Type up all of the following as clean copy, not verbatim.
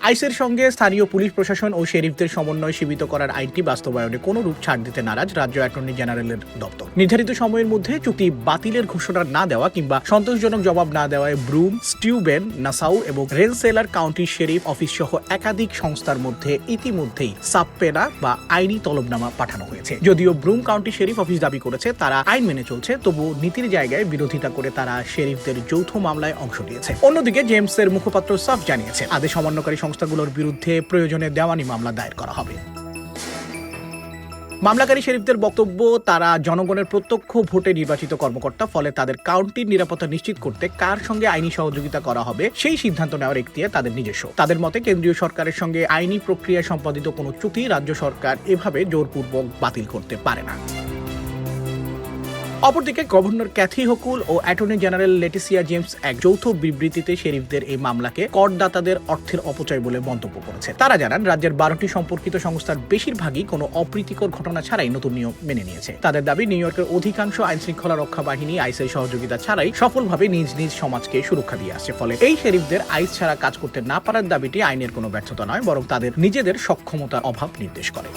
আইসের সঙ্গে স্থানীয় পুলিশ প্রশাসন ও শেরিফদের সমন্বয় সীমিত করার আইনটি বাস্তবায়নে কোনো রূপ ছাড় দিতে নারাজ রাজ্য অ্যাটর্নি জেনারেলের দপ্তর। নির্ধারিত সময়ের মধ্যে চুক্তি বাতিলের ঘোষণা না দেওয়া কিংবা সন্তোষজনক জবাব না দেওয়ায় ব্রুম, স্টিউবেন, নাসাউ এবং রেনসেলার কাউন্টি শেরিফ অফিস সহ একাধিক সংস্থার মধ্যে ইতিমধ্যেই সাবপেনা বা আইনি তলবনামা পাঠানো হয়েছে। যদিও ব্রুম কাউন্টি শেরিফ অফিস দাবি করেছে তারা আইন মেনে চলছে, তবু নীতির জায়গায় বিরোধিতা করে তারা শেরিফদের যৌথ মামলায় অংশ নিয়েছে। অন্যদিকে জেমসের মুখপাত্র সাফ জানিয়েছে আদেশ অমান্যকারী সংস্থাগুলোর বিরুদ্ধে প্রয়োজনে দেওয়ানি মামলা দায়ের করা হবে। মামলাকারী শেরিফদের বক্তব্য, তারা জনগণের প্রত্যক্ষ ভোটে নির্বাচিত কর্মকর্তা, ফলে তাদের কাউন্টির নিরাপত্তা নিশ্চিত করতে কার সঙ্গে আইনি সহযোগিতা করা হবে সেই সিদ্ধান্ত নেওয়ার এখতিয়ার তাদের নিজস্ব। তাদের মতে কেন্দ্রীয় সরকারের সঙ্গে আইনি প্রক্রিয়ায় সম্পাদিত কোনো চুক্তি রাজ্য সরকার এভাবে জোরপূর্বক বাতিল করতে পারে না। অপরদিকে গভর্নর ক্যাথি হকুল ও অ্যাটর্নি জেনারেল লেটিসিয়া জেমস এক যৌথ বিবৃতিতে শেরিফদের এই মামলাকে করদাতাদের অর্থের অপচয় বলে মন্তব্য করেছে। তারা জানান রাজ্যের 12টি সম্পর্কিত সংস্থার বেশিরভাগই কোনো অপ্রীতিকর ঘটনা ছাড়াই নতুন নিয়ম মেনে নিয়েছে। তাদের দাবি নিউ ইয়র্কের অধিকাংশ আইন শৃঙ্খলা রক্ষা বাহিনী আইসের সহযোগিতা ছাড়াই সফলভাবে নিজ নিজ সমাজকে সুরক্ষা দিয়ে আসছে। ফলে এই শেরিফদের আইস ছাড়া কাজ করতে না পারার দাবিটি আইনের কোনো ব্যর্থতা নয়, বরং তাদের নিজেদের সক্ষমতার অভাব নির্দেশ করে।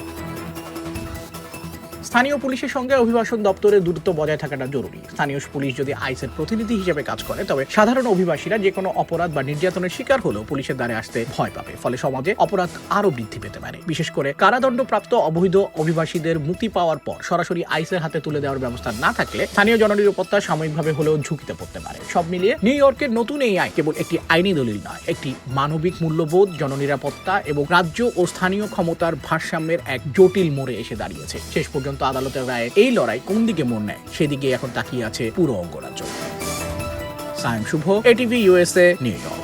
স্থানীয় পুলিশের সঙ্গে অভিবাসন দপ্তরের দূরত্ব বজায় থাকাটা জরুরি। স্থানীয় পুলিশ যদি আইসের প্রতিনিধি হিসেবে কাজ করে, তবে সাধারণ অভিবাসীরা যে কোনো অপরাধ বা নির্যাতনের শিকার হলেও পুলিশের দ্বারে আসতে ভয় পাবে। ফলে সমাজে অপরাধ আরও বৃদ্ধি পেতে পারে। বিশেষ করে কারাদণ্ডপ্রাপ্ত অবৈধ অভিবাসীদের মুক্তি পাওয়ার পর সরাসরি আইসের হাতে তুলে দেওয়ার ব্যবস্থা না থাকলে স্থানীয় জননিরাপত্তা সাময়িকভাবে হলেও ঝুঁকিতে পড়তে পারে। সব মিলিয়ে নিউ ইয়র্কের নতুন এই আইন কেবল একটি আইনি দলিল নয়, একটি মানবিক মূল্যবোধ, জননিরাপত্তা এবং রাজ্য ও স্থানীয় ক্ষমতার ভারসাম্যের এক জটিল মোড়ে এসে দাঁড়িয়েছে। শেষ পর্যন্ত আদালতের রায়ে এই লড়াই কোন দিকে মোড় নেয় সেদিকে এখন তাকিয়ে আছে পুরো অঙ্গরাজ্য। সায়েম শুভ, এটিভি USA, নিউ ইয়র্ক।